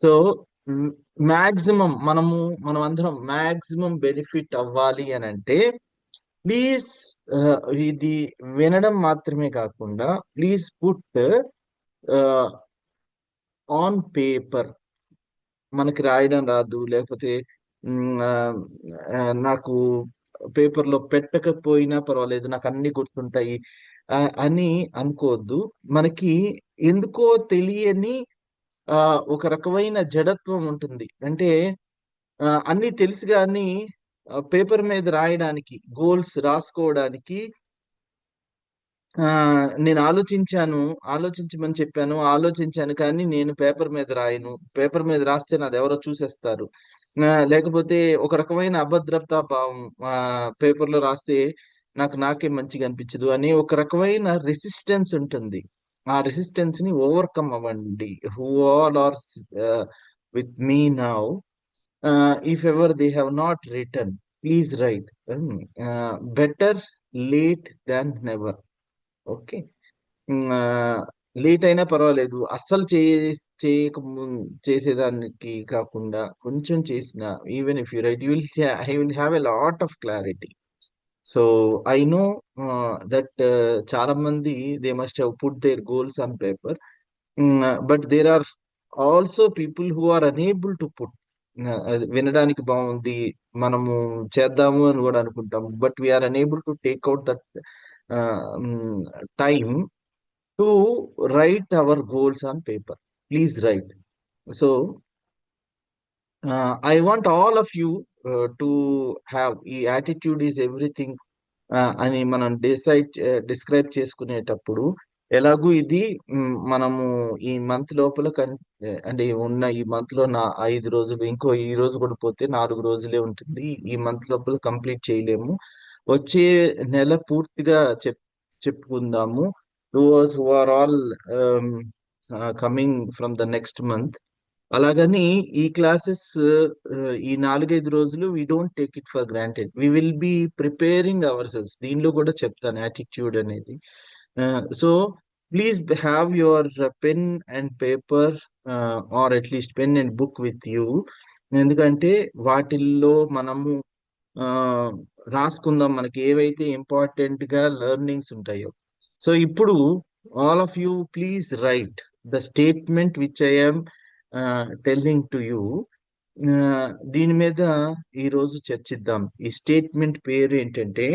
So maximum మనం అందరం maximum benefit అవ్వాలి అని అంటే ప్లీజ్ ఇది వినడం మాత్రమే కాకుండా ప్లీజ్ పుట్ ఆన్ పేపర్. మనకి రాయడం రాదు, లేకపోతే మ్, ఆ, నాకు పేపర్లో పెట్టకపోయినా పర్వాలేదు, నాకు అన్ని గుర్తుంటాయి అని అనుకోవద్దు. మనకి ఎందుకో తెలియని ఆ ఒక రకమైన జడత్వం ఉంటుంది. అంటే అన్ని తెలుసు కానీ పేపర్ మీద రాయడానికి, గోల్స్ రాసుకోవడానికి ఆ నేను ఆలోచించమని చెప్పాను, ఆలోచించాను కానీ నేను పేపర్ మీద రాయను. పేపర్ మీద రాస్తే నాది ఎవరో చూసేస్తారు. లేకపోతే ఒక రకమైన అభద్రతా భావం, పేపర్ లో రాస్తే నాకే మంచిగా అనిపించదు అని ఒక రకమైన రెసిస్టెన్స్ ఉంటుంది. ఆ రెసిస్టెన్స్ ని ఓవర్కమ్ అవ్వండి. Who all are with me now, if ever they have not written, please write. Better late than never. Okay. Late అయినా పర్వాలేదు, అస్సలు చేసేదానికి కాకుండా కొంచెం చేసిన, even if you write, I will have a lot of clarity. So I know that చాలా మంది they must have put their goals on paper, but there are also people who are unable to put. వినడానికి బాగుంది, మనము చేద్దాము అని కూడా అనుకుంటాం, but we are unable to take out that time to write our goals on paper. Please write. So I want all of you to have ఈ attitude is everything అని మనం డిస్క్రైబ్ చేసుకునేటప్పుడు, ఎలాగూ ఇది మనము ఈ మంత్ లోపల అంటే ఉన్న ఈ మంత్ లో 5 రోజులు, ఇంకో ఈ రోజు కూడా పోతే 4 రోజులే ఉంటుంది. ఈ మంత్ లోపల కంప్లీట్ చేయలేము. వచ్చే నెల పూర్తిగా చెప్పుకుందాము. Those who are all coming from the next month. అలాగని ఈ క్లాసెస్ ఈ 4-5 రోజులు we don't take it for granted. We will be preparing our selves. దీనిలో కూడా చెప్తాను యాటిట్యూడ్ అనేది. So please have your pen and paper, or at least pen and book with you. ఎందుకంటే వాటిల్లో మనము ఆ రాసుకుందాం మనకి ఏవైతే ఇంపార్టెంట్ గా లెర్నింగ్స్ ఉంటాయో. సో ఇప్పుడు all of you please right the statement which I am telling to you. దీని మీద ఈ రోజు చర్చిద్దాం. ఈ స్టేట్మెంట్ పేరు ఏంటంటే,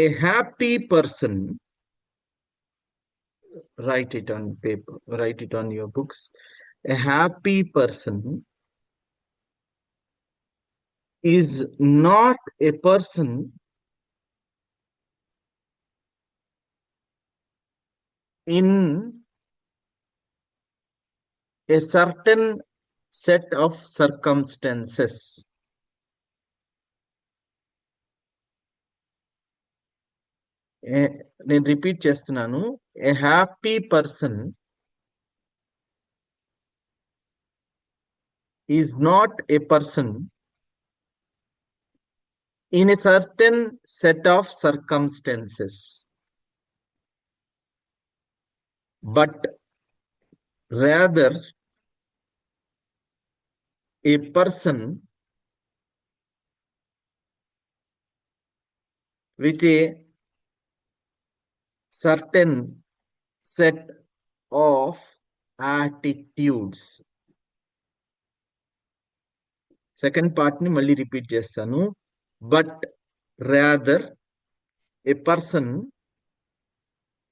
ఏ happy person, right it on paper, right it on your books. A happy person is not a person in a certain set of circumstances. నేను repeat చేస్తున్నాను. ఏ happy person is not a person in a certain set of circumstances, but rather a person with a certain set of attitudes. Second part ని మళ్ళీ repeat చేస్తాను. But rather A person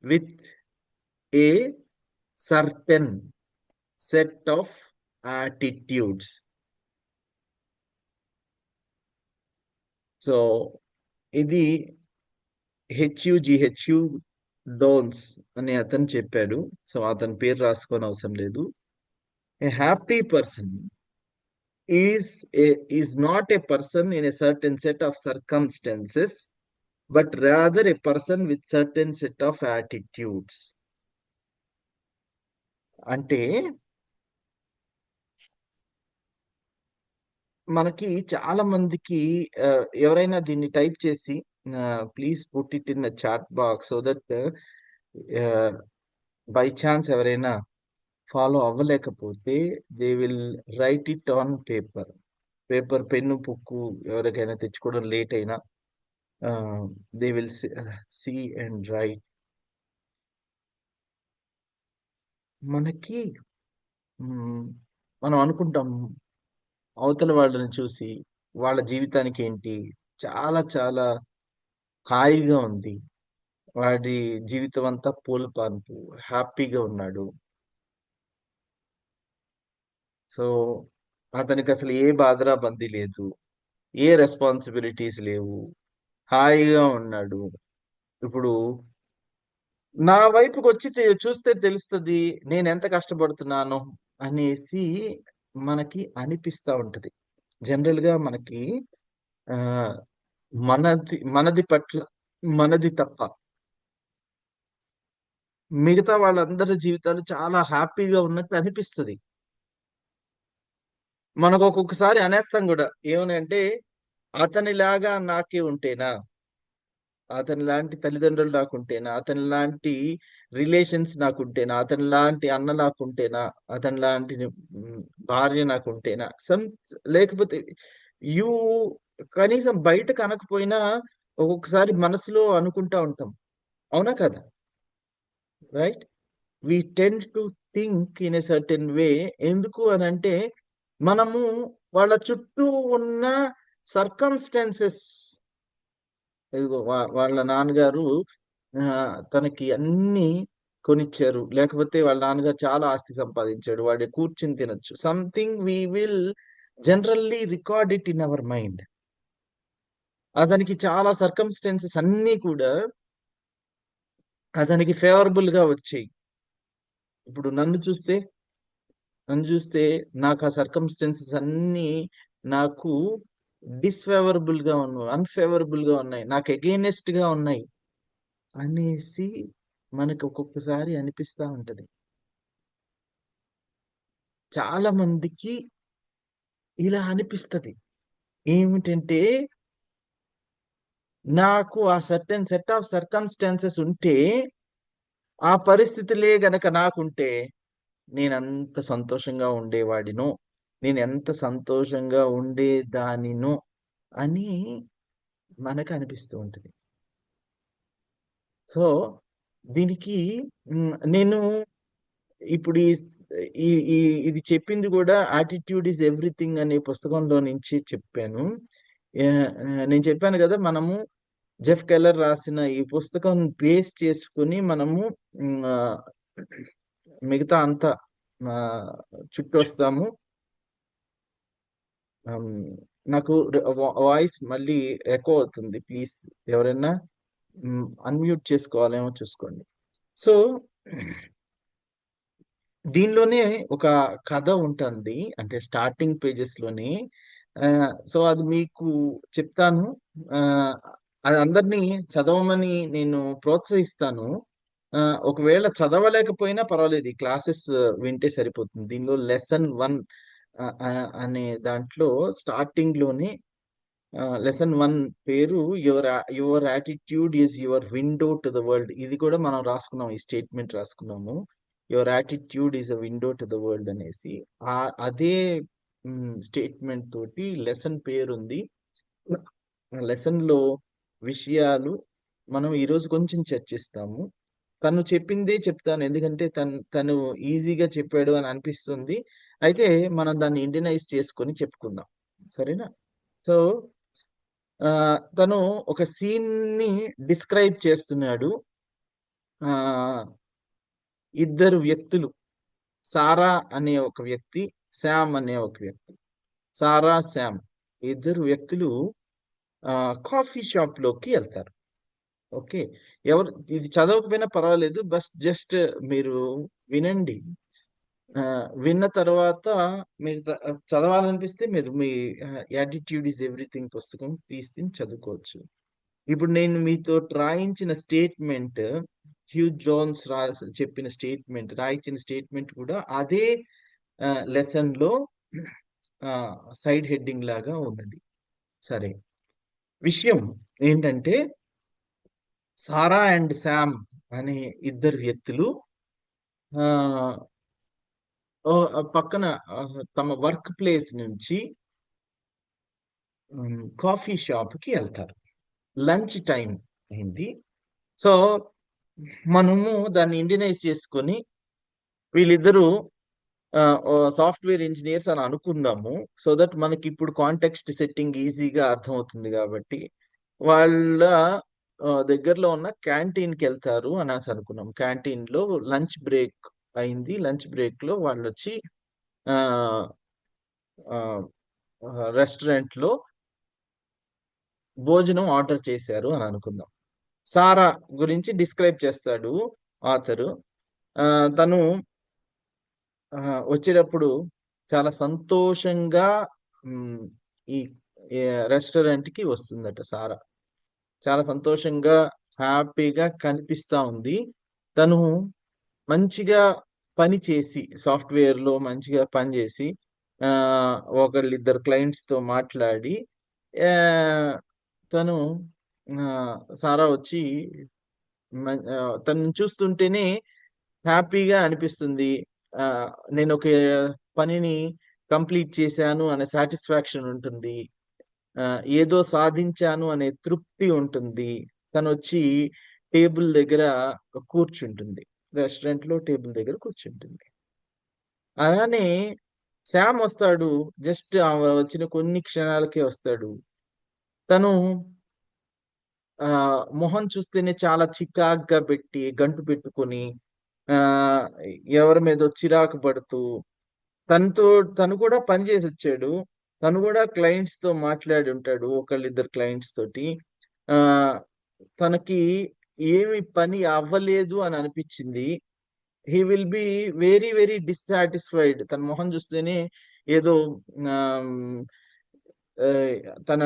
with a certain set of attitudes. So ఇది హెచ్యు డోన్స్ అనే అతను చెప్పాడు. So అతని పేరు రాసుకొని అవసరం లేదు. ఏ happy person is not a person in a certain set of circumstances, but rather a person with certain set of attitudes. అంటే మనకి చాలా మందికి ఎవరైనా దీన్ని టైప్ చేసి please put it in the chat box, so that by chance ఎవరైనా follow అవ్వలేకపోతే they will write it on paper. Paper, pen, book ఎవరికైనా తెచ్చుకోవడం లేట్ అయినా they will see and write. మనకి మ్, మనం అనుకుంటాం అవతల వాళ్ళని చూసి వాళ్ళ జీవితానికి ఏంటి చాలా చాలా హాయిగా ఉంది, వాడి జీవితం అంతా పూల పాన్పు, హ్యాపీగా ఉన్నాడు. సో అతనికి అసలు ఏ బాధరా బందీ లేదు, ఏ రెస్పాన్సిబిలిటీస్ లేవు, హాయిగా ఉన్నాడు. ఇప్పుడు నా వైపుకి వచ్చి చూస్తే తెలుస్తుంది నేను ఎంత కష్టపడుతున్నాను అనేసి మనకి అనిపిస్తా ఉంటది. జనరల్ గా మనకి ఆ మనది మనది పట్ల మనది తప్ప మిగతా వాళ్ళందరి జీవితాలు చాలా హ్యాపీగా ఉన్నట్టు అనిపిస్తది. మనకు ఒక్కొక్కసారి అనేస్తాం కూడా ఏమని అంటే, అతనిలాగా నాకే ఉంటేనా, అతని లాంటి తల్లిదండ్రులు నాకుంటేనా, అతని లాంటి రిలేషన్స్ నాకుంటేనా, అతని లాంటి అన్న నాకుంటేనా, అతని లాంటి మ్, భార్య నాకుంటేనా, లేకపోతే యూ కనీసం బయట కనకపోయినా ఒక్కొక్కసారి మనసులో అనుకుంటా ఉంటాం. అవునా కదా? Right. We tend to think in a certain way. ఎందుకు అని అంటే మనము వాళ్ళ చుట్టూ ఉన్న సర్కమ్స్టాన్సెస్, ఇదిగో వాళ్ళ నాన్నగారు ఆ, తనకి అన్ని కొనిచ్చారు, లేకపోతే వాళ్ళ నాన్నగారు చాలా ఆస్తి సంపాదించాడు, వాడు కూర్చుని తినొచ్చు, something we will generally record it in our mind. అతనికి చాలా సర్కమ్స్టాన్సెస్ అన్నీ కూడా అతనికి ఫేవరబుల్ గా వచ్చాయి. ఇప్పుడు నన్ను చూస్తే నాకు ఆ సర్కమ్స్టెన్సెస్ అన్నీ నాకు డిస్ఫేవరబుల్ గా ఉన్నాయి, అన్ఫేవరబుల్ గా ఉన్నాయి, నాకు ఎగెయినెస్ట్ గా ఉన్నాయి అనేసి మనకు ఒక్కొక్కసారి అనిపిస్తా ఉంటది. చాలా మందికి ఇలా అనిపిస్తది. ఏమిటంటే నాకు ఆ సర్టెన్ సెట్ ఆఫ్ సర్కమ్స్టాన్సెస్ ఉంటే, ఆ పరిస్థితులే గనక నాకుంటే నేను అంత సంతోషంగా ఉండేవాడినో, నేను ఎంత సంతోషంగా ఉండేదానినో అని మనకు అనిపిస్తూ ఉంటుంది. సో దీనికి నేను ఇప్పుడు ఈ ఇది చెప్పింది కూడా యాటిట్యూడ్ ఈజ్ ఎవ్రీథింగ్ అనే పుస్తకంలో నుంచి చెప్పాను. నేను చెప్పాను కదా, మనము జెఫ్ కెల్లర్ రాసిన ఈ పుస్తకం బేస్ చేసుకుని మనము మ్, ఆ, మిగతా అంతా ఆ, చుట్టూ వస్తాము. ఆమ్, నాకు వాయిస్ మళ్ళీ ఎకో అవుతుంది, ప్లీజ్ ఎవరైనా అన్మ్యూట్ చేసుకోవాలేమో చూసుకోండి. సో దీనిలోనే ఒక కథ ఉంటుంది, అంటే స్టార్టింగ్ పేజెస్ లోనే. ఆ, సో అది మీకు చెప్తాను. ఆ, అది అందరినీ చదవమని నేను ప్రోత్సహిస్తాను. ఆ, ఒకవేళ చదవలేకపోయినా పర్వాలేదు, ఈ క్లాసెస్ వింటే సరిపోతుంది. దీనిలో లెసన్ 1 అనే దాంట్లో స్టార్టింగ్ లోనే లెసన్ 1 పేరు your your attitude is your window to the world. ఇది కూడా మనం రాసుకున్నాం, ఈ స్టేట్మెంట్ రాసుకున్నాము, your attitude is a window to the world అనేసి. అదే స్టేట్మెంట్ తోటి లెసన్ పేరు ఉంది. ఆ లెసన్ లో విషయాలు మనం ఈరోజు కొంచెం చర్చిస్తాము. తను చెప్పిందే చెప్తాను, ఎందుకంటే తను ఈజీగా చెప్పాడు అని అనిపిస్తుంది. అయితే మనం దాన్ని ఇండియనైజ్ చేసుకొని చెప్పుకుందాం, సరేనా? సో ఆ, తను ఒక సీన్ ని డిస్క్రైబ్ చేస్తున్నాడు. ఆ ఇద్దరు వ్యక్తులు, సారా అనే ఒక వ్యక్తి, శామ్ అనే ఒక వ్యక్తి. సారా, శామ్ ఇద్దరు వ్యక్తులు కాఫీ షాప్ లోకి వెళ్తారు. ఓకే, ఎవరు ఇది చదవకపోయినా పర్వాలేదు, బస్ జస్ట్ మీరు వినండి. ఆ, విన్న తర్వాత మీకు చదవాలనిపిస్తే మీరు మీ యాటిట్యూడ్ ఈజ్ ఎవ్రీథింగ్ పుస్తకం తీసి చదువుకోవచ్చు. ఇప్పుడు నేను మీతో రాయించిన స్టేట్మెంట్, హ్యూ జోన్స్ చెప్పిన స్టేట్మెంట్, రాయించిన స్టేట్మెంట్ కూడా అదే లెసన్ లో సైడ్ హెడ్డింగ్ లాగా ఉన్నది. సరే, విషయం ఏంటంటే సారా అండ్ శామ్ అనే ఇద్దరు వ్యక్తులు, ఆ పక్కన తమ వర్క్ ప్లేస్ నుంచి కాఫీ షాప్ కి వెళ్తారు. లంచ్ టైం అయింది. సో మనము దాన్ని ఇండియనైజ్ చేసుకొని వీళ్ళిద్దరూ సాఫ్ట్వేర్ ఇంజనీర్స్ అని అనుకుందాము. సో దట్ మనకి ఇప్పుడు కాంటెక్స్ట్ సెట్టింగ్ ఈజీగా అర్థమవుతుంది కాబట్టి వాళ్ళ దగ్గరలో ఉన్న క్యాంటీన్కి వెళ్తారు అనేసి అనుకున్నాం. క్యాంటీన్ లో లంచ్ బ్రేక్ అయింది. లంచ్ బ్రేక్ లో వాళ్ళు వచ్చి రెస్టారెంట్ లో భోజనం ఆర్డర్ చేశారు అని అనుకుందాం. సారా గురించి డిస్క్రైబ్ చేస్తాడు ఆథరు. తను వచ్చేటప్పుడు చాలా సంతోషంగా మ్, ఈ రెస్టారెంట్ కి వస్తుందట సారా. చాలా సంతోషంగా హ్యాపీగా కనిపిస్తా ఉంది. తను మంచిగా పని చేసి సాఫ్ట్వేర్ లో మంచిగా పని చేసి ఆ ఒకళ్ళిద్దరు క్లయింట్స్ తో మాట్లాడి ఆ తను ఆ, సారా వచ్చి తను చూస్తుంటేనే హ్యాపీగా అనిపిస్తుంది. ఆ నేను ఒక పనిని కంప్లీట్ చేశాను అనే సాటిస్ఫాక్షన్ ఉంటుంది. ఆ ఏదో సాధించాను అనే తృప్తి ఉంటుంది. తను వచ్చి టేబుల్ దగ్గర కూర్చుంటుంది. రెస్టారెంట్ లో టేబుల్ దగ్గర కూర్చుంటుంది. అలానే శామ్ వస్తాడు. జస్ట్ వచ్చిన కొన్ని క్షణాలకే వస్తాడు. తను ఆ మొహం చూస్తేనే చాలా చికాగ్గా పెట్టి గంటు పెట్టుకొని ఆ ఎవరి మీద చిరాకు పడుతూ తనతో తను కూడా పని చేసి వచ్చాడు. తను కూడా క్లయింట్స్ తో మాట్లాడి ఉంటాడు ఒకళ్ళిద్దరు క్లయింట్స్ తోటి. ఆ తనకి ఏమి పని అవ్వలేదు అని అనిపించింది. He will be very very dissatisfied. తన మొహం చూస్తేనే ఏదో ఆమ్, ఆ, తన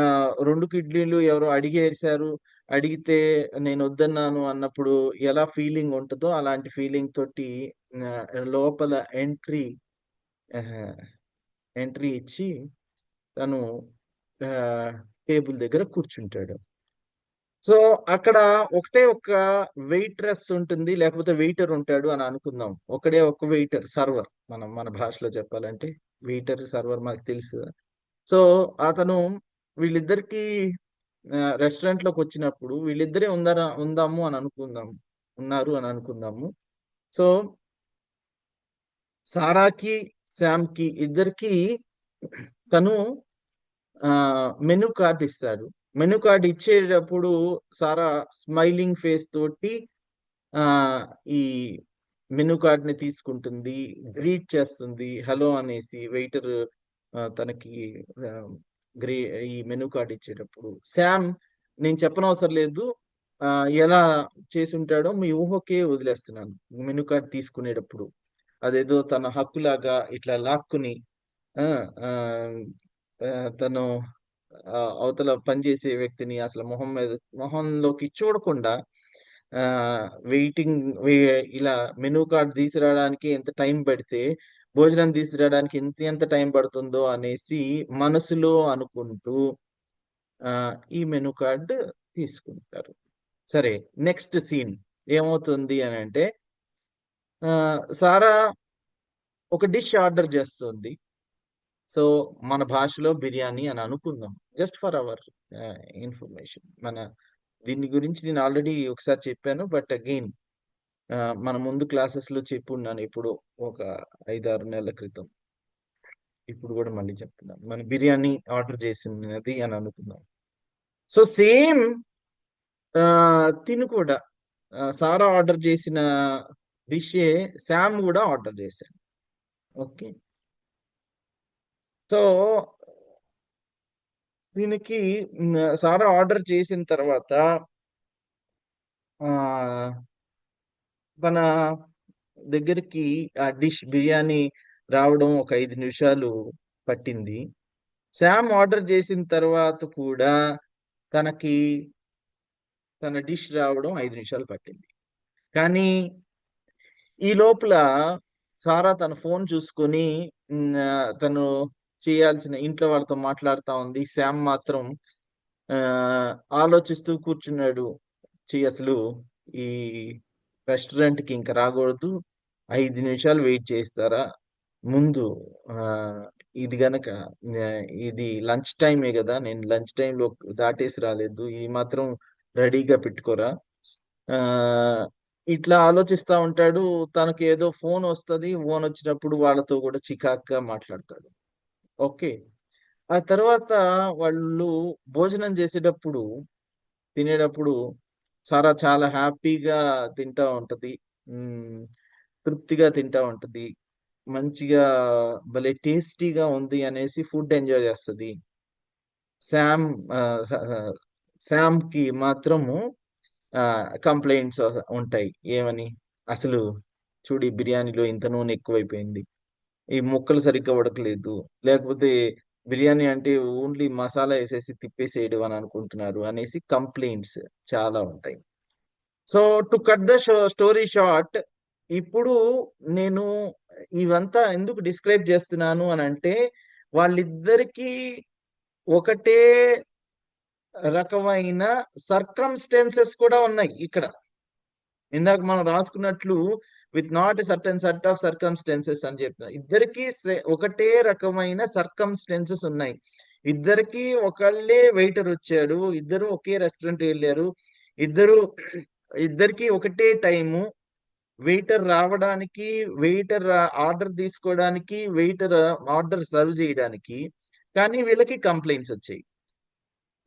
2 కిడ్నీలు ఎవరో అడిగేశారు. అడిగితే నేను వద్దన్నాను అన్నప్పుడు ఎలా ఫీలింగ్ ఉంటుందో అలాంటి ఫీలింగ్ తోటి ఆ, లోపల ఎంట్రీ ఇచ్చి తను టేబుల్ దగ్గర కూర్చుంటాడు. సో అక్కడ ఒకటే ఒక వెయిట్రెస్ ఉంటుంది, లేకపోతే వెయిటర్ ఉంటాడు అని అనుకుందాం. ఒకడే ఒక వెయిటర్, సర్వర్. మన భాషలో చెప్పాలంటే వెయిటర్ సర్వర్ మనకు తెలుసు. సో అతను వీళ్ళిద్దరికి రెస్టారెంట్ లోకి వచ్చినప్పుడు వీళ్ళిద్దరే ఉందాము అని అనుకుందాం, ఉన్నారు అని అనుకుందాము. సో సారాకి శామ్ కి ఇద్దరికి తను మెనూ కార్డ్ ఇస్తాడు. మెనూ కార్డ్ ఇచ్చేటప్పుడు సారా స్మైలింగ్ ఫేస్ తోటి ఆ ఈ మెనూ కార్డ్ ని తీసుకుంటుంది, గ్రీట్ చేస్తుంది హలో అనేసి వెయిటర్ తనకి ఆ, గ్రీ ఈ మెనూ కార్డ్ ఇచ్చేటప్పుడు. శామ్ నేను చెప్పనవసరం లేదు, ఆ ఎలా చేసి ఉంటాడో మీ ఊహకే వదిలేస్తున్నాను. మెనూ కార్డ్ తీసుకునేటప్పుడు అదేదో తన హక్కులాగా ఇట్లా లాక్కుని ఆ ఆ ఆ, తను అవతల పనిచేసే వ్యక్తిని అసలు మొహంలోకి చూడకుండా ఆ వెయిటింగ్ ఇలా మెనూ కార్డ్ తీసుకురావడానికి ఎంత టైం పడితే భోజనం తీసుకురావడానికి ఎంత టైం పడుతుందో అనేసి మనసులో అనుకుంటూ ఆ ఈ మెనూ కార్డ్ తీసుకుంటారు. సరే, నెక్స్ట్ సీన్ ఏమవుతుంది అని అంటే ఆ సారా ఒక డిష్ ఆర్డర్ చేస్తుంది. సో మన భాషలో బిర్యానీ అని అనుకుందాం. Just for hour information. దీని గురించి నేను ఆల్రెడీ ఒకసారి చెప్పాను, బట్ అగైన్ మన ముందు క్లాసెస్ లో చెప్పి ఉన్నాను ఇప్పుడు, ఒక 5-6 నెలల క్రితం. ఇప్పుడు కూడా మళ్ళీ చెప్తున్నాను, మన బిర్యానీ ఆర్డర్ చేసినది అని అనుకుందాం. సో సేమ్ తిను కూడా సారా ఆర్డర్ చేసిన డిషే శామ్ కూడా ఆర్డర్ చేశాడు. ఓకే. సో దీనికి సారా ఆర్డర్ చేసిన తర్వాత ఆ తన దగ్గరికి ఆ డిష్ బిర్యానీ రావడం ఒక 5 నిమిషాలు పట్టింది. శామ్ ఆర్డర్ చేసిన తర్వాత కూడా తనకి తన డిష్ రావడం 5 నిమిషాలు పట్టింది. కానీ ఈ లోపల సారా తన ఫోన్ చూసుకొని తను చేయాల్సిన ఇంట్లో వాళ్ళతో మాట్లాడుతా ఉంది. శామ్ మాత్రం ఆ ఆలోచిస్తూ కూర్చున్నాడు. అసలు ఈ రెస్టారెంట్ కి ఇంకా రాకూడదు, 5 నిమిషాలు వెయిట్ చేస్తారా, ముందు ఆ, ఇది గనక ఆ, ఇది లంచ్ టైమే కదా, నేను లంచ్ టైంలో దాటేసి రాలేదు, ఈ మాత్రం రెడీగా పెట్టుకోరా. ఆ ఇట్లా ఆలోచిస్తా ఉంటాడు. తనకి ఏదో ఫోన్ వస్తది. ఫోన్ వచ్చినప్పుడు వాళ్ళతో కూడా చికాక్గా మాట్లాడతాడు. ఓకే. ఆ తర్వాత వాళ్ళు భోజనం చేసేటప్పుడు, తినేటప్పుడు సారా చాలా హ్యాపీగా తింటా ఉంటది. ఉమ్, తృప్తిగా తింటా ఉంటది. మంచిగా భలే టేస్టీగా ఉంది అనేసి ఫుడ్ ఎంజాయ్ చేస్తది. శామ్ ఆ, స- ఆ, శామ్ కి మాత్రము కంప్లైంట్స్ ఉంటాయి. ఏమని? అసలు చూడు, ఈ బిర్యానీలో ఇంత నూనె ఎక్కువైపోయింది, ఈ ముక్కలు సరిగ్గా ఉడకలేదు, లేకపోతే బిర్యానీ అంటే ఓన్లీ మసాలా వేసేసి తిప్పేసేయడం అని అనుకుంటున్నారు అనేసి కంప్లైంట్స్ చాలా ఉంటాయి. So to cut the story short, ఇప్పుడు నేను ఇవంతా ఎందుకు డిస్క్రైబ్ చేస్తున్నాను అని అంటే, వాళ్ళిద్దరికీ ఒకటే రకమైన సర్కమ్స్టెన్సెస్ కూడా ఉన్నాయి ఇక్కడ. ఇందాక మనం రాసుకున్నట్లు, with not certain set of circumstances అని చెప్పిన, ఇద్దరికి ఒకటే రకమైన సర్కమ్స్టెన్సెస్ ఉన్నాయి. ఇద్దరికి ఒకళ్ళే వెయిటర్ వచ్చాడు, ఇద్దరు ఒకే రెస్టారెంట్ వెళ్ళారు, ఇద్దరు ఇద్దరికి ఒకటే టైము, వెయిటర్ రావడానికి, వెయిటర్ ఆర్డర్ తీసుకోవడానికి, వెయిటర్ ఆర్డర్ సర్వ్ చేయడానికి. కానీ వీళ్ళకి కంప్లైంట్స్ వచ్చాయి.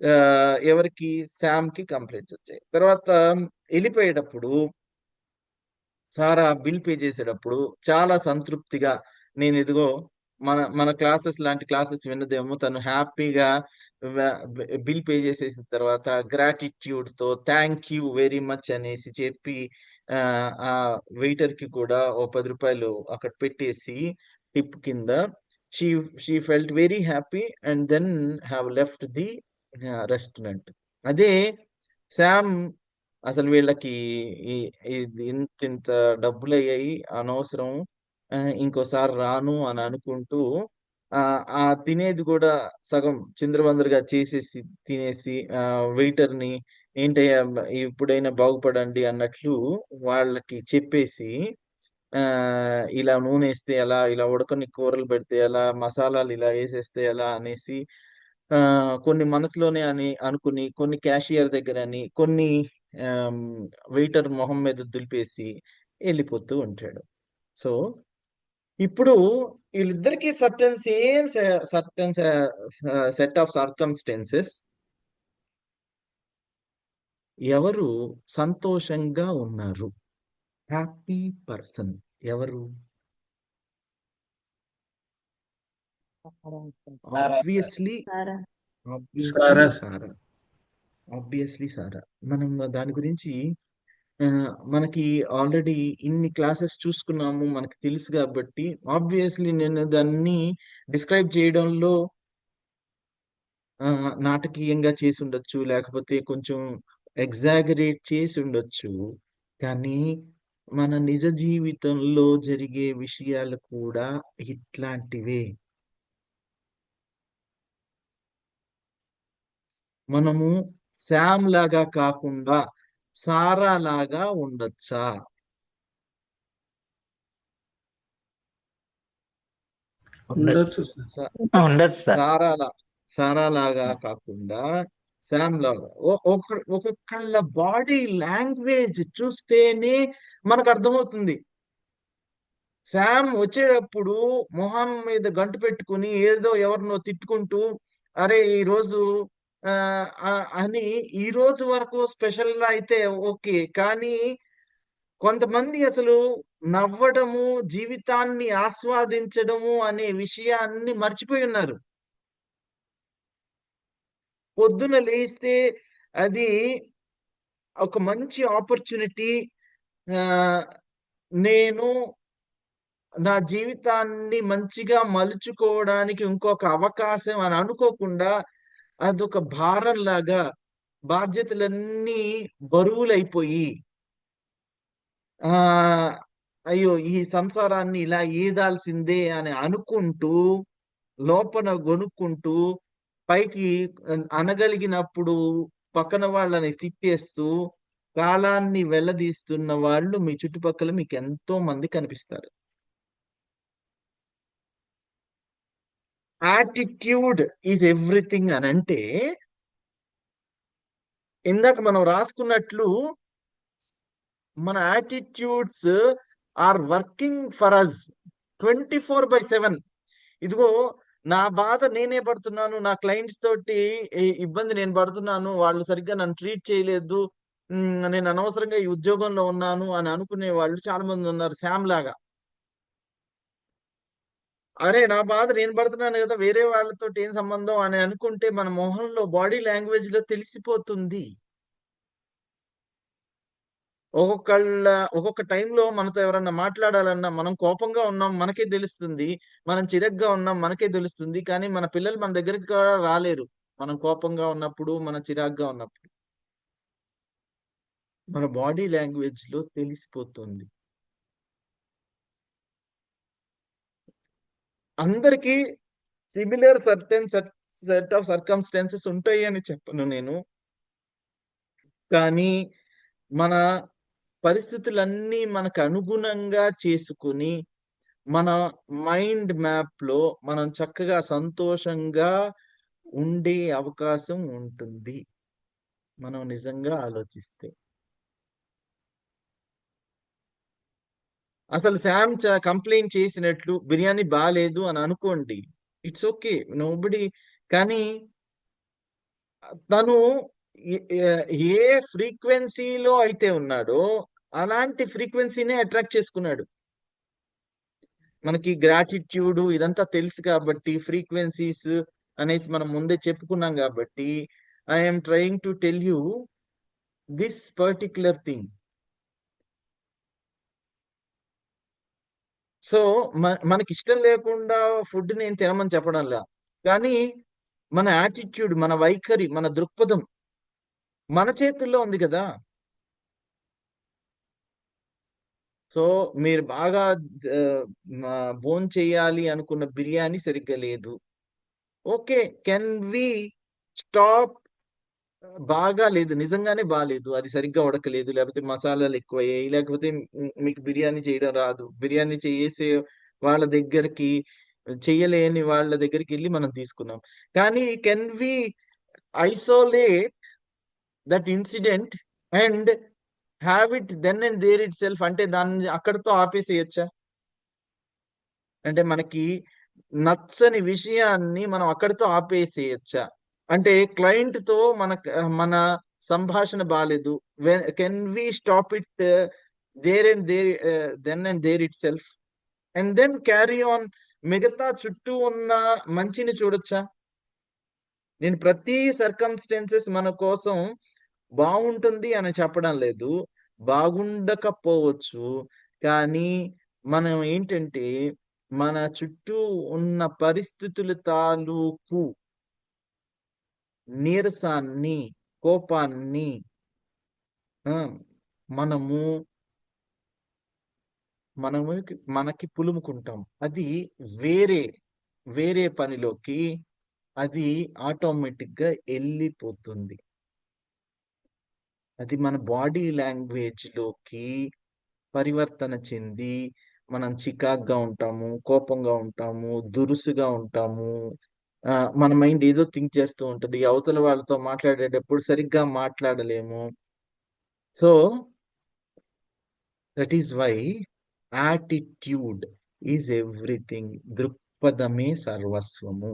ఆ, ఎవరికి? శామ్ కి కంప్లైంట్స్ వచ్చాయి. తర్వాత వెళ్ళిపోయేటప్పుడు సారా బిల్ పే చేసేటప్పుడు చాలా సంతృప్తిగా, నేను ఇదిగో మన మన క్లాసెస్ లాంటి క్లాసెస్ విన్నదేమో, తను హ్యాపీగా బిల్ పే చేసేసిన తర్వాత గ్రాటిట్యూడ్ తో థ్యాంక్ యూ వెరీ మచ్ అనేసి చెప్పి ఆ ఆ వెయిటర్ కి కూడా ఓ 10 రూపాయలు అక్కడ పెట్టేసి టిప్ కింద, she she felt very happy and then have left the restaurant. అదే శామ్, అసలు వీళ్ళకి ఇంత ఇంత డబ్బులు అయ్యాయి, అనవసరం, ఇంకోసారి రాను అని అనుకుంటూ ఆ ఆ తినేది కూడా సగం చిందరవందరగా చేసేసి తినేసి, వెయిటర్ ని ఏంటయ్యా ఇప్పుడైనా బాగుపడండి అన్నట్లు వాళ్ళకి చెప్పేసి, ఆ ఇలా నూనె వేస్తే ఎలా, ఇలా ఉడకని కూరలు పెడితే ఎలా, మసాలాలు ఇలా వేసేస్తే ఎలా అనేసి ఆ కొన్ని మనసులోనే అని అనుకుని, కొన్ని క్యాషియర్ దగ్గర అని, కొన్ని వెయిటర్ మొహం మీద దులిపేసి వెళ్ళిపోతూ ఉంటాడు. సో ఇప్పుడు వీళ్ళిద్దరికి సర్టన్ సెట్ ఆఫ్ సర్కమ్స్టెన్సెస్. ఎవరు సంతోషంగా ఉన్నారు? హ్యాపీ పర్సన్ ఎవరు? ఆబ్వియస్లీ, సారా. ఆబ్వియస్లీ సారా. సారా. ఆబ్వియస్లీ సారా. మనం దాని గురించి ఆ, మనకి ఆల్రెడీ ఇన్ని క్లాసెస్ చూసుకున్నాము, మనకి తెలుసు కాబట్టి ఆబ్వియస్లీ నేను దాన్ని డిస్క్రైబ్ చేయడంలో నాటకీయంగా చేసి ఉండొచ్చు, లేకపోతే కొంచెం ఎగ్జాగరేట్ చేసి ఉండొచ్చు. కానీ మన నిజ జీవితంలో జరిగే విషయాలు కూడా ఇట్లాంటివే. మనము శామ్ లాగా కాకుండా సారా లాగా ఉండొచ్చా? ఉండొచ్చు సార్. స- ఉండొచ్చు సార్. సారా సారా లాగా కాకుండా శామ్ లాగా, ఒక్కొక్కళ్ళ బాడీ లాంగ్వేజ్ చూస్తేనే మనకు అర్థమవుతుంది. శామ్ వచ్చేటప్పుడు మొహం మీద గంటు పెట్టుకుని ఏదో ఎవరినో తిట్టుకుంటూ, అరే ఈ రోజు ఆ, అని, ఈ రోజు వరకు స్పెషల్ గా అయితే ఓకే, కానీ కొంతమంది అసలు నవ్వడము, జీవితాన్ని ఆస్వాదించడము అనే విషయాన్ని మర్చిపోయి ఉన్నారు. పొద్దున లేస్తే అది ఒక మంచి ఆపర్చునిటీ, నేను నా జీవితాన్ని మంచిగా మలుచుకోవడానికి ఇంకొక అవకాశం అని అనుకోకుండా, అదొక భారం లాగా, బాధ్యతలన్నీ బరువులైపోయి, ఆ అయ్యో ఈ సంసారాన్ని ఇలా ఈదాల్సిందే అని అనుకుంటూ, లోపల గొనుక్కుంటూ, పైకి అనగలిగినప్పుడు పక్కన వాళ్ళని తిట్టేస్తూ కాలాన్ని వెళ్లదీస్తున్న వాళ్ళు మీ చుట్టుపక్కల మీకు ఎంతో మంది కనిపిస్తారు. యాటిట్యూడ్ ఈజ్ ఎవ్రీథింగ్ అని అంటే, ఇందాక మనం రాసుకున్నట్లు మన attitudes are working for us 24/7. ఇదిగో, నా బాధ నేనే పడుతున్నాను, నా క్లయింట్స్ తోటి ఇబ్బంది నేను పడుతున్నాను, వాళ్ళు సరిగ్గా నన్ను ట్రీట్ చేయలేదు, నేను అనవసరంగా ఈ ఉద్యోగంలో ఉన్నాను అని అనుకునే వాళ్ళు చాలా మంది ఉన్నారు, శామ్ లాగా. అరే, నా బాధ నేను పడుతున్నాను కదా, వేరే వాళ్ళతో ఏం సంబంధం అని అనుకుంటే మన మొహంలో, బాడీ లాంగ్వేజ్ లో తెలిసిపోతుంది. ఒక్కొక్క టైంలో మనతో ఎవరన్నా మాట్లాడాలన్నా, మనం కోపంగా ఉన్నాం మనకే తెలుస్తుంది, మనం చిరగ్గా ఉన్నాం మనకే తెలుస్తుంది, కానీ మన పిల్లలు మన దగ్గరికి కూడా రాలేరు మనం కోపంగా ఉన్నప్పుడు, మన చిరాగ్గా ఉన్నప్పుడు. మన బాడీ లాంగ్వేజ్ లో తెలిసిపోతుంది. అందరికీ సిమిలర్ సెట్ ఆఫ్ సర్కమ్స్టాన్సెస్ ఉంటాయి అని చెప్పను నేను, కానీ మన పరిస్థితులన్నీ మనకు అనుగుణంగా చేసుకుని, మన మైండ్ మ్యాప్ లో మనం చక్కగా సంతోషంగా ఉండే అవకాశం ఉంటుంది, మనం నిజంగా ఆలోచిస్తే. అసలు శామ్ కంప్లైంట్ చేసినట్లు బిర్యానీ బాగాలేదు అని అనుకోండి, ఇట్స్ ఓకే, నోబడి. కానీ తను ఏ ఫ్రీక్వెన్సీలో అయితే ఉన్నాడో అలాంటి ఫ్రీక్వెన్సీనే అట్రాక్ట్ చేసుకున్నాడు. మనకి గ్రాటిట్యూడ్ ఇదంతా తెలుసు కాబట్టి, ఫ్రీక్వెన్సీస్ అనేసి మనం ముందే చెప్పుకున్నాం కాబట్టి, I'm trying to tell you this particular thing. So మనకి ఇష్టం లేకుండా ఫుడ్ నేను తినమని చెప్పడంలా, కానీ మన యాటిట్యూడ్, మన వైఖరి, మన దృక్పథం మన చేతుల్లో ఉంది కదా. సో మీరు బాగా భోన్ చేయాలి అనుకున్న బిర్యానీ సరిగ్గా లేదు, ఓకే, కెన్ వి స్టాప్? బాగా లేదు, నిజంగానే బాగాలేదు, అది సరిగ్గా ఉడకలేదు, లేకపోతే మసాలాలు ఎక్కువయ్యాయి, లేకపోతే మీకు బిర్యానీ చేయడం రాదు, బిర్యానీ చేసే వాళ్ళ దగ్గరికి, చెయ్యలేని వాళ్ళ దగ్గరికి వెళ్ళి మనం తీసుకున్నాం. కానీ can we isolate that incident and have it then and there itself? అంటే దాన్ని అక్కడితో ఆపేసేయచ్చా? అంటే మనకి నచ్చని విషయాన్ని మనం అక్కడితో ఆపేసేయచ్చా? అంటే క్లయింట్ తో మన సంభాషణ బాలేదు, can we stop it there and there, then and there itself, and then carry on? మిగతా చుట్టూ ఉన్న మంచిని చూడొచ్చా? నేను ప్రతి సర్కమ్స్టెన్సెస్ మన కోసం బాగుంటుంది అని చెప్పడం లేదు, బాగుండకపోవచ్చు, కానీ మనం ఏంటంటే మన చుట్టూ ఉన్న పరిస్థితుల తాలూకు నీరసాన్ని, కోపాన్ని ఆ, మనము మనము మనకి పులుముకుంటాం. అది వేరే వేరే పనిలోకి అది ఆటోమేటిక్ గా వెళ్ళిపోతుంది. అది మన బాడీ లాంగ్వేజ్ లోకి పరివర్తన చెంది మనం చికాగ్గా ఉంటాము, కోపంగా ఉంటాము, దురుసుగా ఉంటాము. మన మైండ్ ఏదో థింక్ చేస్తూ ఉంటది, అవతల వాళ్ళతో మాట్లాడేటప్పుడు సరిగ్గా మాట్లాడలేము. So that is why attitude is everything. దృక్పథమే సర్వస్వము.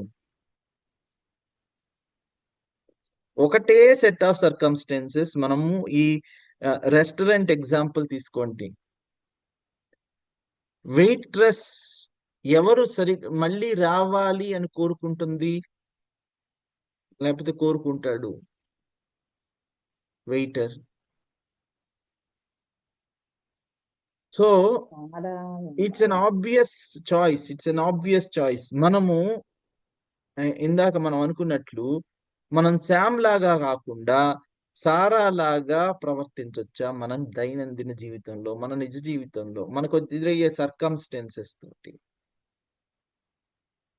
ఒకటే సెట్ ఆఫ్ సర్కమ్స్టెన్సెస్. మనము ఈ రెస్టారెంట్ ఎగ్జాంపుల్ తీసుకోండి. వెయిట్రెస్ ఎవరు మళ్ళీ రావాలి అని కోరుకుంటుంది, లేకపోతే కోరుకుంటాడు waiter? So it's an obvious choice. మనము ఇందాక మనం అనుకున్నట్లు మనం శామ్ లాగా కాకుండా సారా లాగా ప్రవర్తించొచ్చా మనం దైనందిన జీవితంలో, మన నిజ జీవితంలో, మనకు ఎదురయ్యే సర్కమ్స్టెన్సెస్ తోటి?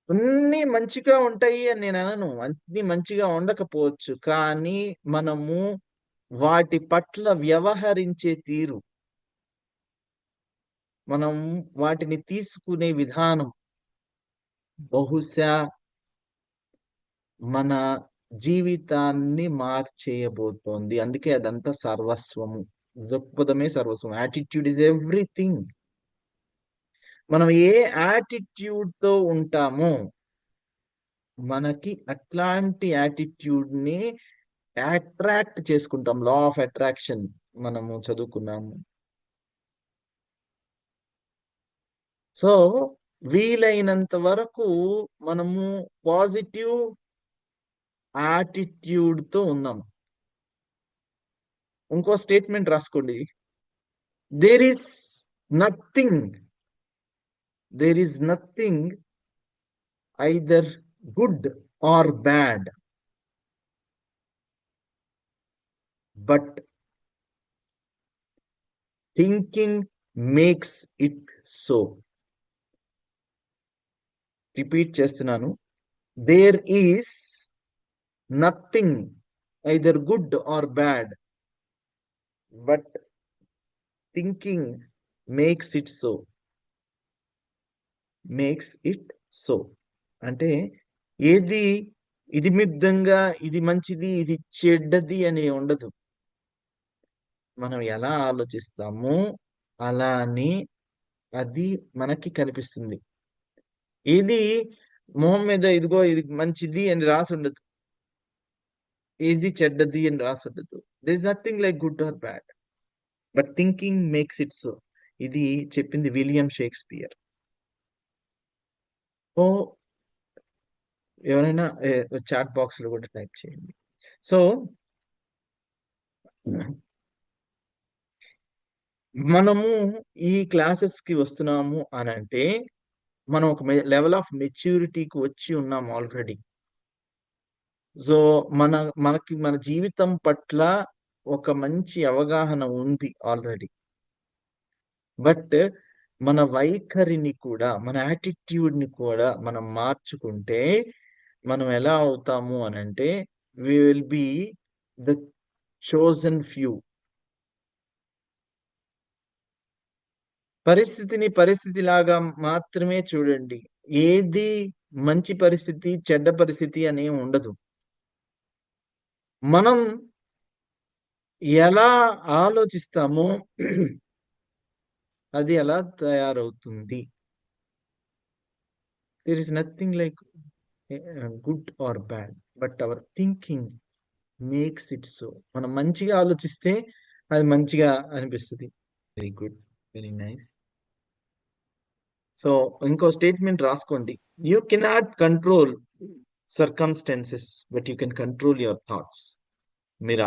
అన్ని మంచిగా ఉంటాయి అని నేను అనను, అన్ని మంచిగా ఉండకపోవచ్చు, కానీ మనము వాటి పట్ల వ్యవహరించే తీరు, మనం వాటిని తీసుకునే విధానం బహుశా మన జీవితాన్ని మార్చేయబోతోంది. అందుకే అదంతా సర్వస్వము. దృక్పథమే సర్వస్వం. Attitude is everything. మనం ఏ యాటిట్యూడ్ తో ఉంటామో మనకి అట్లాంటి యాటిట్యూడ్ ని అట్రాక్ట్ చేసుకుంటాం. లా ఆఫ్ అట్రాక్షన్ మనము చదువుకున్నాము. సో వీలైనంత వరకు మనము పాజిటివ్ యాటిట్యూడ్ తో ఉన్నాం. ఇంకో స్టేట్మెంట్ రాసుకోండి. There is nothing there is nothing either good or bad, but thinking makes it so. Repeat చేస్తున్నాను. There is nothing either good or bad, but thinking makes it so. Makes it so అంటే ఏది ఇది మిద్దంగా, ఇది మంచిది, ఇది చెడ్డది అని ఉండదు. మనం ఎలా ఆలోచిస్తామో అలాని అది మనకి కనిపిస్తుంది. ఇది మొహం మీద ఇదిగో ఇది మంచిది అని రాసి ఉండదు, ఇది చెడ్డది అని రాసి ఉండదు. There is nothing like good or bad, but thinking makes it so. ఇది చెప్పింది విలియం షేక్స్పియర్. ఓ ఎవరైనా చాట్ బాక్స్ లో కూడా టైప్ చేయండి. సో మనము ఈ క్లాసెస్ కి వస్తున్నాము అని అంటే మనం ఒక లెవెల్ ఆఫ్ మెచ్యూరిటీకి వచ్చి ఉన్నాం ఆల్రెడీ. సో మనకి మన జీవితం పట్ల ఒక మంచి అవగాహన ఉంది ఆల్రెడీ. బట్ మన వైఖరిని కూడా, మన యాటిట్యూడ్ ని కూడా మనం మార్చుకుంటే మనం ఎలా అవుతాము అని అంటే we will be the chosen few. పరిస్థితిని పరిస్థితిలాగా మాత్రమే చూడండి. ఏది మంచి పరిస్థితి, చెడ్డ పరిస్థితి అని ఉండదు. మనం ఎలా ఆలోచిస్తామో అది ఎలా తయారవుతుంది. There is nothing like good or bad, but our thinking makes it so. మనం మంచిగా ఆలోచిస్తే అది మంచిగా అనిపిస్తుంది. Very good, very nice. So ఇంకో స్టేట్మెంట్ రాసుకోండి. You cannot control circumstances, but you can control your thoughts. మీరు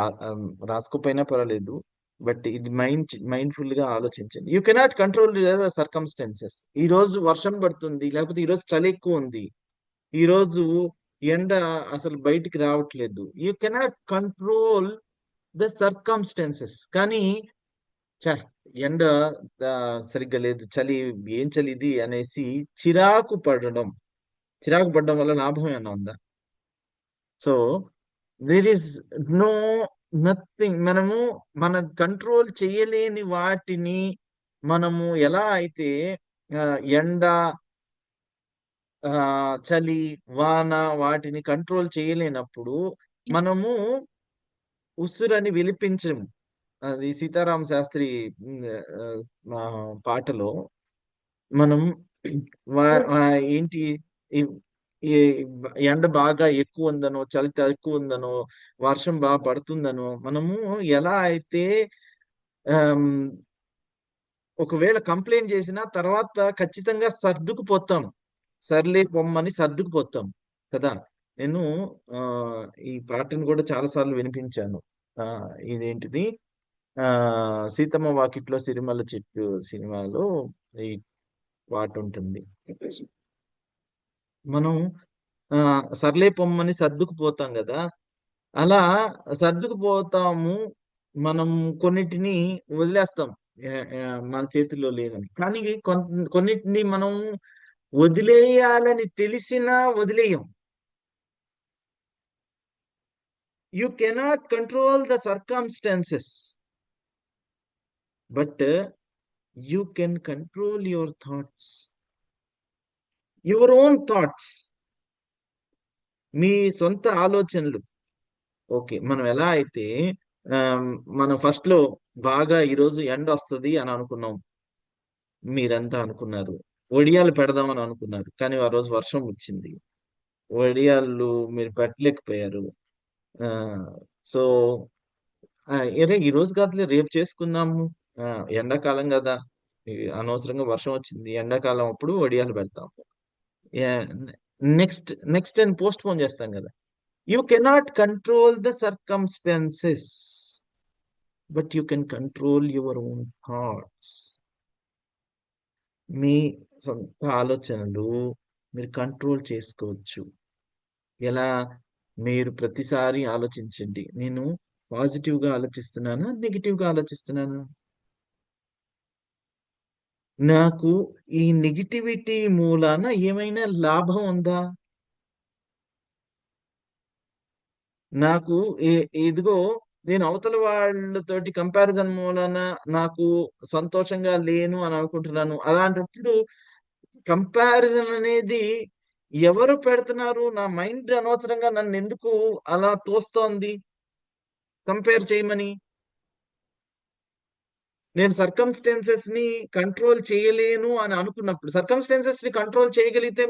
రాసుకోపోయినా పర్వాలేదు, బట్ ఇది మైండ్ఫుల్ గా ఆలోచించండి. You cannot control circumstances. ఈ రోజు వర్షం పడుతుంది, లేకపోతే ఈ రోజు చలి ఎక్కువ ఉంది, ఈ రోజు ఎండ అసలు బయటికి రావట్లేదు. You cannot control the circumstances. కానీ ఎండ సరిగ్గా లేదు, చలి, ఏం చలి ఇది అనేసి చిరాకు పడడం వల్ల లాభం ఏమైనా ఉందా? So there is no nothing. మనము మన కంట్రోల్ చేయలేని వాటిని మనము ఎలా అయితే ఎండ, చలి, వాన వాటిని కంట్రోల్ చేయలేనప్పుడు మనము ఉస్సురని విలిపించము. అది సీతారామ శాస్త్రి పాటలో మనం ఏంటి ఈ- ఈ ఎండ బాగా ఎక్కువ ఉందనో, చలి తక్కువ ఉందనో, వర్షం బాగా పడుతుందనో మనము ఎలా అయితే ఆమ్, ఒకవేళ కంప్లైంట్ చేసినా తర్వాత ఖచ్చితంగా సర్దుకుపోతాం. సర్లే పొమ్మని సర్దుకుపోతాం కదా. నేను ఆ ఈ పాటను కూడా చాలా సార్లు వినిపించాను. ఇదేంటిది, ఆ సీతమ్మ వాకిట్లో సిరిమల్ల చెట్టు సినిమాలో ఈ పాట ఉంటుంది. మనం సర్లే పొమ్మని సర్దుకుపోతాం కదా. అలా సర్దుకుపోతాము. మనం కొన్నిటిని వదిలేస్తాం, మన చేతిలో లేదని. కానీ కొన్నిటిని మనం వదిలేయాలని తెలిసినా వదిలేయం. You cannot control the circumstances, but you can control your thoughts, your own thoughts. మీ సొంత ఆలోచనలు. ఓకే, మనం ఎలా అయితే మనం ఫస్ట్ లో బాగా ఈరోజు ఎండ వస్తుంది అని అనుకున్నాం, మీరంతా అనుకున్నారు. వడియాలు పెడదామని అనుకున్నారు, కానీ ఆ రోజు వర్షం వచ్చింది. వడియాలు మీరు పెట్టలేకపోయారు. ఆ సో అరే ఈ రోజు కాదులే రేపు చేసుకుందాము, ఆ, ఎండాకాలం కదా, అనవసరంగా వర్షం వచ్చింది, ఎండాకాలం అప్పుడు వడియాలు పెడతాము. నెక్స్ట్ అని పోస్ట్ పోన్ చేస్తాం కదా. You cannot control the circumstances, but you can control your own thoughts. మీ సొంత ఆలోచనలు మీరు కంట్రోల్ చేసుకోవచ్చు. ఎలా? మీరు ప్రతిసారి ఆలోచించండి, నేను పాజిటివ్ గా ఆలోచిస్తున్నానా, నెగిటివ్ గా ఆలోచిస్తున్నానా? నాకు ఈ నెగిటివిటీ మూలాన ఏమైనా లాభం ఉందా? నాకు ఇదిగో నేను అవతల వాళ్ళతోటి కంపారిజన్ మూలన నాకు సంతోషంగా లేను అని అనుకుంటున్నాను. అలాంటప్పుడు కంపారిజన్ అనేది ఎవరు పెడుతున్నారు? నా మైండ్ అనవసరంగా నన్ను ఎందుకు అలా తోస్తోంది కంపేర్ చేయమని? నేను సర్కమ్స్టెన్సెస్ ని కంట్రోల్ చేయలేను అని అనుకున్నప్పుడు, సర్కమ్స్టెన్సెస్ ని కంట్రోల్ చేయగలిగితే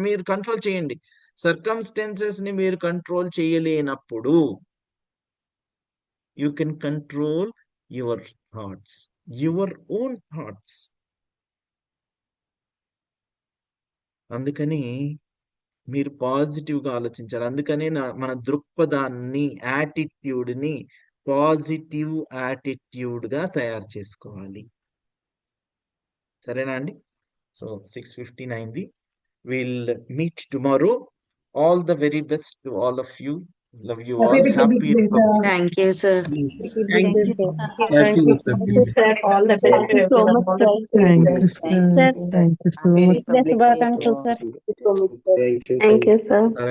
మీరు కంట్రోల్ చేయండి. సర్కమ్స్టెన్సెస్ ని మీరు కంట్రోల్ చేయలేనప్పుడు you can control your thoughts, your own thoughts. అందుకని మీరు పాజిటివ్ గా ఆలోచించాలి. అందుకనే మన దృక్పథాన్ని, యాటిట్యూడ్ ని పాజిటివ్ యాటిట్యూడ్ గా తయారు చేసుకోవాలి. సరేనా అండి? సో 6:15 అయింది. We'll meet tomorrow. All the very best to all of you. Love you all. Happy Republic. Thank you, sir. Thank you. Thank you, Sir. sir. sir. All the best. Thank you so much, sir. Thank you, sir. Thank you so much. Thank you, sir. Thank you, sir. Thank you, sir. Sir,